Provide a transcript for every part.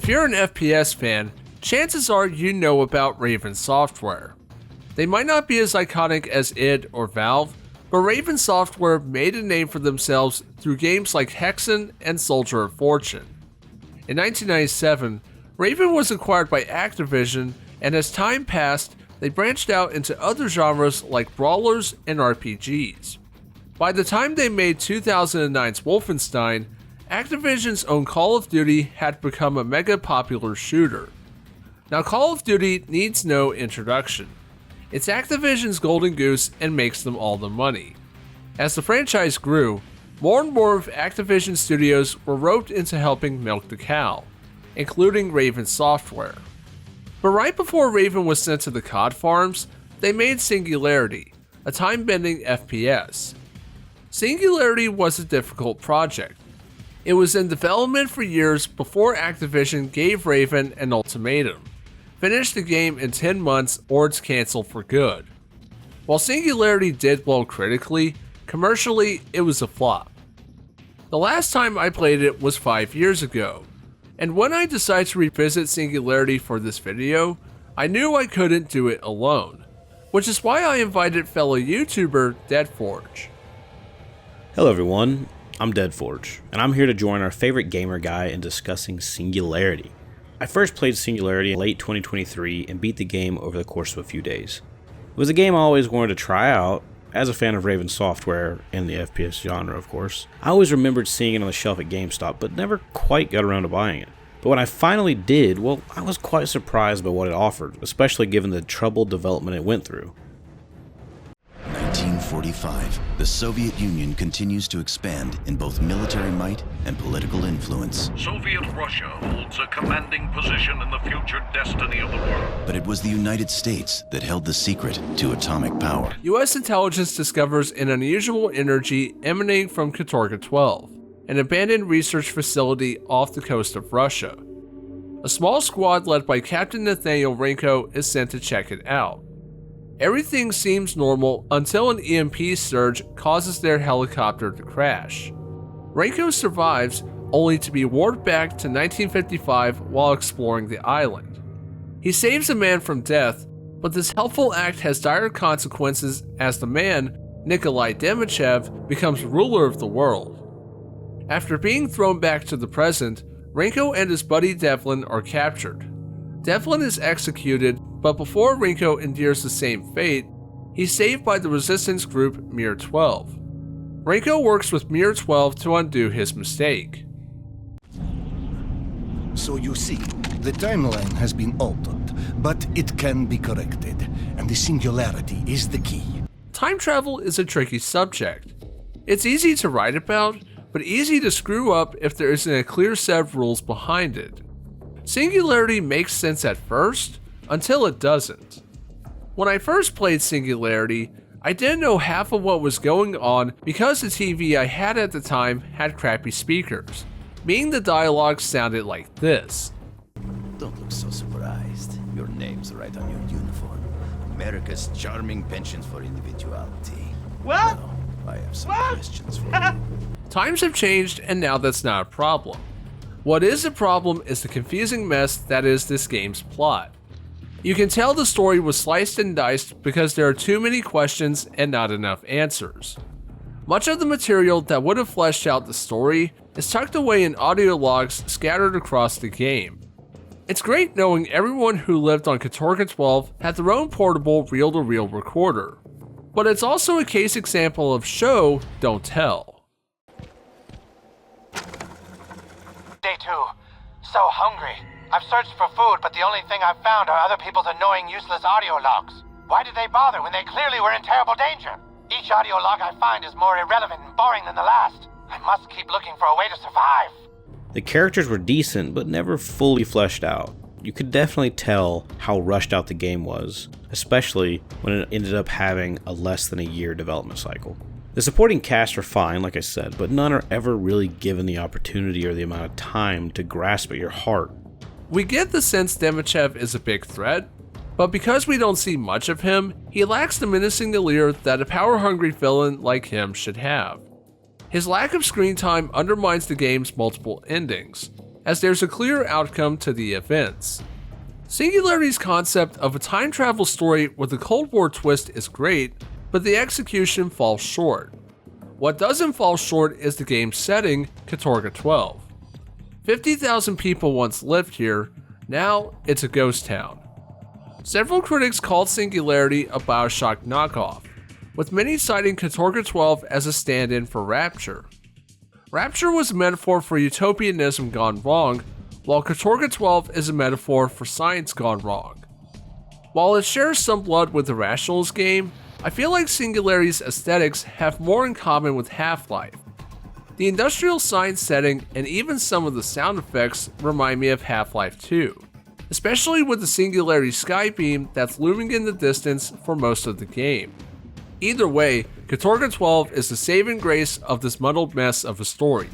If you're an FPS fan, chances are you know about Raven Software. They might not be as iconic as id or Valve, but Raven Software made a name for themselves through games like Hexen and Soldier of Fortune. In 1997, Raven was acquired by Activision, and as time passed, they branched out into other genres like brawlers and RPGs. By the time they made 2009's Wolfenstein, Activision's own Call of Duty had become a mega popular shooter. Now Call of Duty needs no introduction. It's Activision's golden goose and makes them all the money. As the franchise grew, more and more of Activision studios were roped into helping milk the cow, including Raven Software. But right before Raven was sent to the cod farms, they made Singularity, a time-bending FPS. Singularity was a difficult project. It was in development for years before Activision gave Raven an ultimatum: finish the game in 10 months or it's canceled for good. While Singularity did well critically, commercially it was a flop. The last time I played it was 5 years ago, and when I decided to revisit Singularity for this video, I knew I couldn't do it alone, which is why I invited fellow YouTuber Deadforge. Hello everyone, I'm Deadforge, and I'm here to join our favorite gamer guy in discussing Singularity. I first played Singularity in late 2023 and beat the game over the course of a few days. It was a game I always wanted to try out, as a fan of Raven Software and the FPS genre of course. I always remembered seeing it on the shelf at GameStop, but never quite got around to buying it. But when I finally did, well, I was quite surprised by what it offered, especially given the troubled development it went through. 1945, the Soviet Union continues to expand in both military might and political influence. Soviet Russia holds a commanding position in the future destiny of the world. But it was the United States that held the secret to atomic power. US intelligence discovers an unusual energy emanating from Katorga 12, an abandoned research facility off the coast of Russia. A small squad led by Captain Nathaniel Renko is sent to check it out. Everything seems normal until an EMP surge causes their helicopter to crash. Renko survives, only to be warped back to 1955 while exploring the island. He saves a man from death, but this helpful act has dire consequences as the man, Nikolai Demichev, becomes ruler of the world. After being thrown back to the present, Renko and his buddy Devlin are captured. Devlin is executed, but before Renko endures the same fate, he's saved by the resistance group Mir 12. Renko works with Mir 12 to undo his mistake. So you see, the timeline has been altered, but it can be corrected, and the Singularity is the key. Time travel is a tricky subject. It's easy to write about, but easy to screw up if there isn't a clear set of rules behind it. Singularity makes sense at first, until it doesn't. When I first played Singularity, I didn't know half of what was going on because the TV I had at the time had crappy speakers, meaning the dialogue sounded like this. Don't look so surprised. Your name's right on your uniform. America's charming penchant for individuality. What? Now, I have some questions for you. Times have changed and now that's not a problem. What is a problem is the confusing mess that is this game's plot. You can tell the story was sliced and diced because there are too many questions and not enough answers. Much of the material that would have fleshed out the story is tucked away in audio logs scattered across the game. It's great knowing everyone who lived on Katorga 12 had their own portable reel-to-reel recorder, but it's also a case example of show, don't tell. Day 2. So hungry. I've searched for food, but the only thing I've found are other people's annoying, useless audio logs. Why did they bother when they clearly were in terrible danger? Each audio log I find is more irrelevant and boring than the last. I must keep looking for a way to survive. The characters were decent, but never fully fleshed out. You could definitely tell how rushed out the game was, especially when it ended up having a less than a year development cycle. The supporting cast are fine, like I said, but none are ever really given the opportunity or the amount of time to grasp at your heart. We get the sense Demichev is a big threat, but because we don't see much of him, he lacks the menacing allure that a power-hungry villain like him should have. His lack of screen time undermines the game's multiple endings. as there's a clear outcome to the events. Singularity's concept of a time travel story with a Cold War twist is great, but the execution falls short. What doesn't fall short is the game's setting, Katorga 12. 50,000 people once lived here, now it's a ghost town. Several critics called Singularity a Bioshock knockoff, with many citing Katorga 12 as a stand-in for Rapture. Rapture was a metaphor for utopianism gone wrong, while Katorga 12 is a metaphor for science gone wrong. While it shares some blood with the Rationals game, I feel like Singularity's aesthetics have more in common with Half-Life. The industrial science setting and even some of the sound effects remind me of Half-Life 2, especially with the Singularity skybeam that's looming in the distance for most of the game. Either way, Katorga 12 is the saving grace of this muddled mess of a story.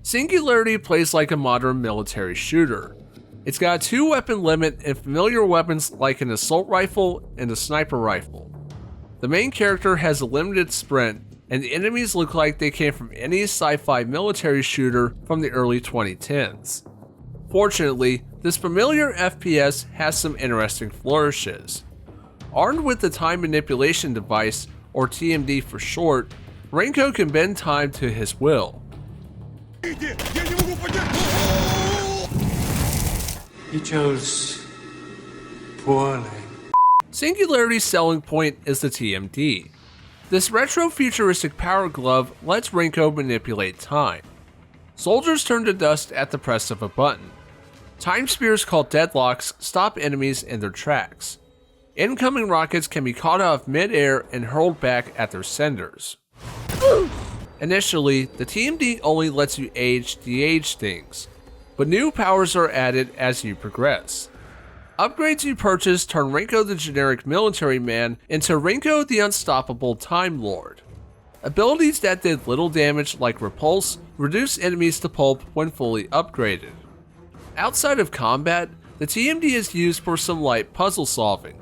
Singularity plays like a modern military shooter. It's got a 2-weapon limit and familiar weapons like an assault rifle and a sniper rifle. The main character has a limited sprint, and the enemies look like they came from any sci-fi military shooter from the early 2010s. Fortunately, this familiar FPS has some interesting flourishes. Armed with the time manipulation device, or TMD for short, Renko can bend time to his will. You chose poorly. Singularity's selling point is the TMD. This retro-futuristic power glove lets Renko manipulate time. Soldiers turn to dust at the press of a button. Time spears called deadlocks stop enemies in their tracks. Incoming rockets can be caught off mid-air and hurled back at their senders. Initially, the TMD only lets you de-age things, but new powers are added as you progress. Upgrades you purchase turn Renko the generic military man into Renko the unstoppable Time Lord. Abilities that did little damage like Repulse reduce enemies to pulp when fully upgraded. Outside of combat, the TMD is used for some light puzzle solving.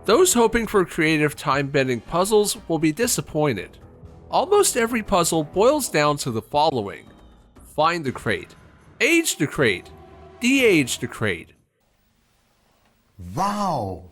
Those hoping for creative time-bending puzzles will be disappointed. Almost every puzzle boils down to the following: find the crate, age the crate, de-age the crate. Wow!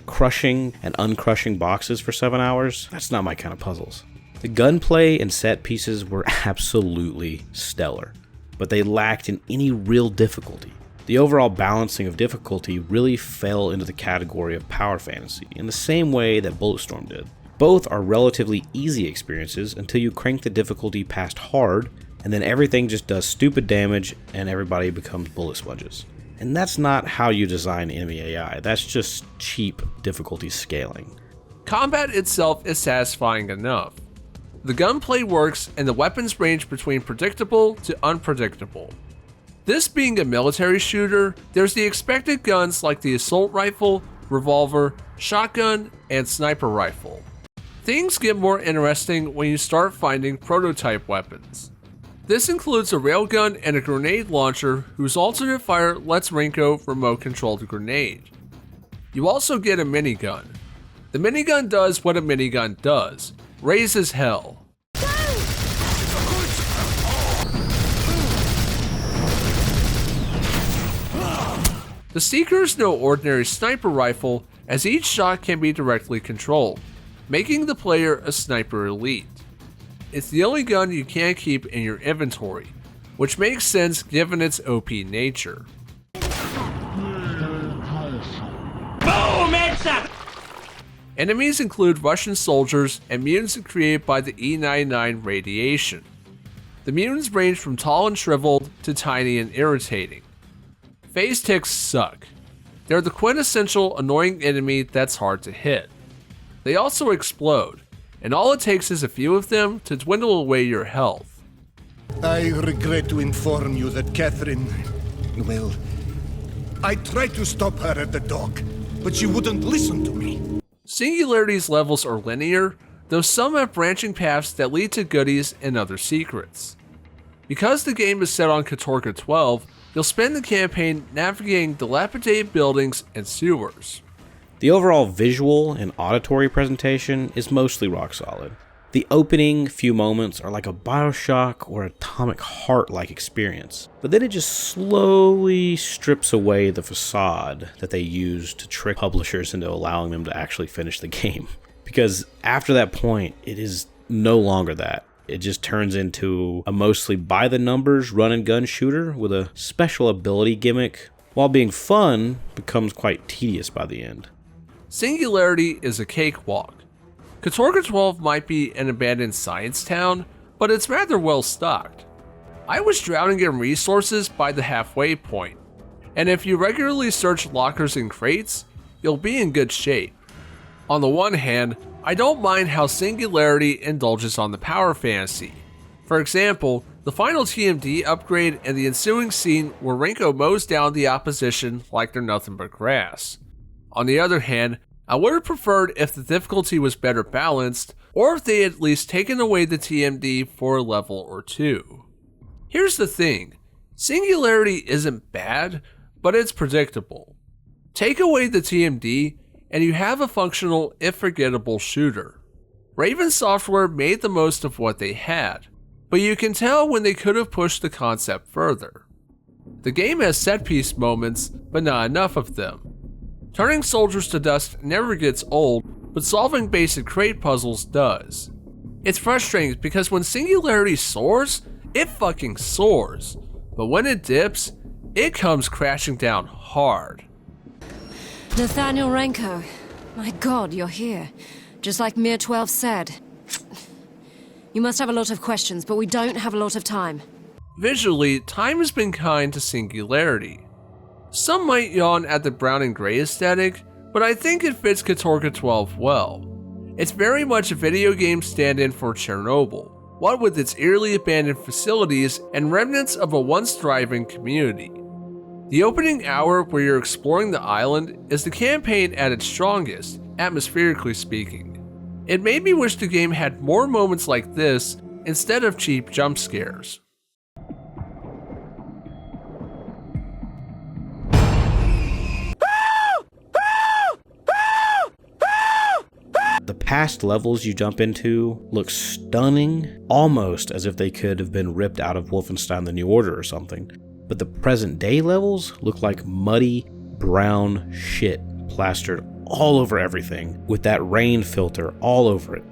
Crushing and uncrushing boxes for 7 hours? That's not my kind of puzzles. The gunplay and set pieces were absolutely stellar, but they lacked in any real difficulty. The overall balancing of difficulty really fell into the category of power fantasy, in the same way that Bulletstorm did. Both are relatively easy experiences until you crank the difficulty past hard, and then everything just does stupid damage and everybody becomes bullet sponges. And that's not how you design enemy AI, that's just cheap difficulty scaling. Combat itself is satisfying enough. The gunplay works and the weapons range between predictable to unpredictable. This being a military shooter, there's the expected guns like the assault rifle, revolver, shotgun, and sniper rifle. Things get more interesting when you start finding prototype weapons. This includes a railgun and a grenade launcher whose alternate fire lets Renko remote control the grenade. You also get a minigun. The minigun does what a minigun does, raises hell. The Seeker is no ordinary sniper rifle, as each shot can be directly controlled, making the player a sniper elite. It's the only gun you can't keep in your inventory, which makes sense given its OP nature. Enemies include Russian soldiers and mutants created by the E99 radiation. The mutants range from tall and shriveled to tiny and irritating. Phase ticks suck. They're the quintessential annoying enemy that's hard to hit. They also explode, and all it takes is a few of them to dwindle away your health. I regret to inform you that Catherine... well... I tried to stop her at the dock, but she wouldn't listen to me. Singularity's levels are linear, though some have branching paths that lead to goodies and other secrets. Because the game is set on Katorga 12, you'll spend the campaign navigating dilapidated buildings and sewers. The overall visual and auditory presentation is mostly rock solid. The opening few moments are like a Bioshock or Atomic Heart-like experience, but then it just slowly strips away the facade that they used to trick publishers into allowing them to actually finish the game. Because after that point, it is no longer that. It just turns into a mostly by-the-numbers run-and-gun shooter with a special ability gimmick. While being fun, becomes quite tedious by the end. Singularity is a cakewalk. Katorga 12 might be an abandoned science town, but it's rather well stocked. I was drowning in resources by the halfway point, and if you regularly search lockers and crates, you'll be in good shape. On the one hand, I don't mind how Singularity indulges on the power fantasy. For example, the final TMD upgrade and the ensuing scene where Renko mows down the opposition like they're nothing but grass. On the other hand, I would have preferred if the difficulty was better balanced, or if they had at least taken away the TMD for a level or two. Here's the thing, Singularity isn't bad, but it's predictable. Take away the TMD, and you have a functional, if forgettable, shooter. Raven Software made the most of what they had, but you can tell when they could have pushed the concept further. The game has set-piece moments, but not enough of them. Turning soldiers to dust never gets old, but solving basic crate puzzles does. It's frustrating because when Singularity soars, it fucking soars, but when it dips, it comes crashing down hard. Nathaniel Renko, my god, you're here. Just like Mir 12 said. You must have a lot of questions, but we don't have a lot of time. Visually, time has been kind to Singularity. Some might yawn at the brown and gray aesthetic, but I think it fits Katorga 12 well. It's very much a video game stand-in for Chernobyl, what with its eerily abandoned facilities and remnants of a once thriving community. The opening hour where you're exploring the island is the campaign at its strongest, atmospherically speaking. It made me wish the game had more moments like this instead of cheap jump scares. The past levels you jump into look stunning, almost as if they could have been ripped out of Wolfenstein: The New Order or something. But the present day levels look like muddy, brown shit plastered all over everything with that rain filter all over it.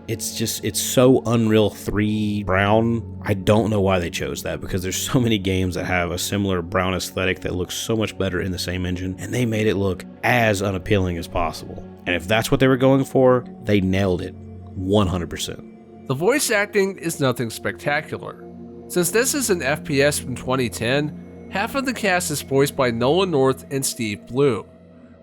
It's so Unreal 3 brown. I don't know why they chose that, because there's so many games that have a similar brown aesthetic that looks so much better in the same engine, and they made it look as unappealing as possible. And if that's what they were going for, they nailed it 100%. The voice acting is nothing spectacular. Since this is an FPS from 2010, half of the cast is voiced by Nolan North and Steve Bloom,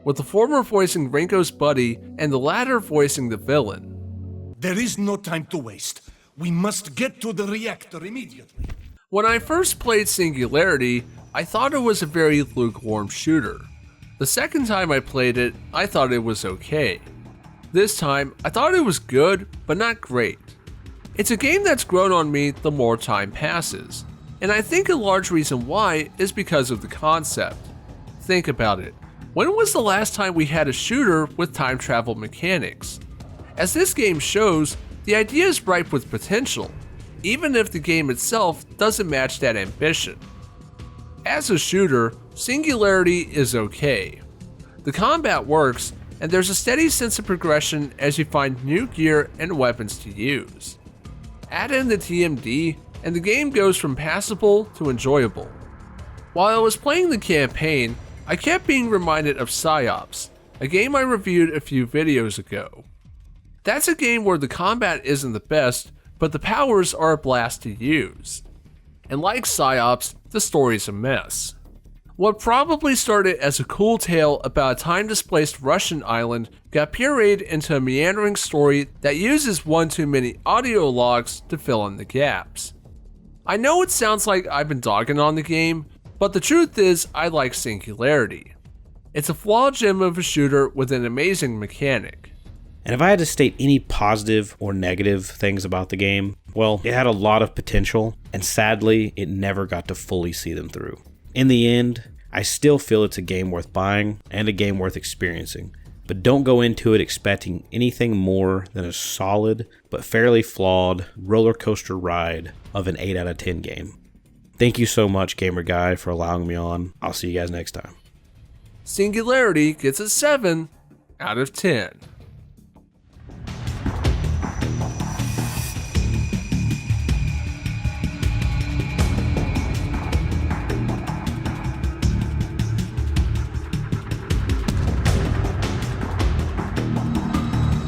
with the former voicing Renko's buddy and the latter voicing the villain. There is no time to waste. We must get to the reactor immediately. When I first played Singularity, I thought it was a very lukewarm shooter. The second time I played it, I thought it was okay. This time, I thought it was good, but not great. It's a game that's grown on me the more time passes, and I think a large reason why is because of the concept. Think about it. When was the last time we had a shooter with time travel mechanics? As this game shows, the idea is ripe with potential, even if the game itself doesn't match that ambition. As a shooter, Singularity is okay. The combat works, and there's a steady sense of progression as you find new gear and weapons to use. Add in the TMD, and the game goes from passable to enjoyable. While I was playing the campaign, I kept being reminded of PsyOps, a game I reviewed a few videos ago. That's a game where the combat isn't the best, but the powers are a blast to use. And like PsyOps, the story's a mess. What probably started as a cool tale about a time-displaced Russian island got pureed into a meandering story that uses one too many audio logs to fill in the gaps. I know it sounds like I've been dogging on the game, but the truth is I like Singularity. It's a flawed gem of a shooter with an amazing mechanic. And if I had to state any positive or negative things about the game, well, it had a lot of potential, and sadly, it never got to fully see them through. In the end, I still feel it's a game worth buying and a game worth experiencing, but don't go into it expecting anything more than a solid but fairly flawed roller coaster ride of an 8 out of 10 game. Thank you so much, Gamer Guy, for allowing me on. I'll see you guys next time. Singularity gets a 7 out of 10.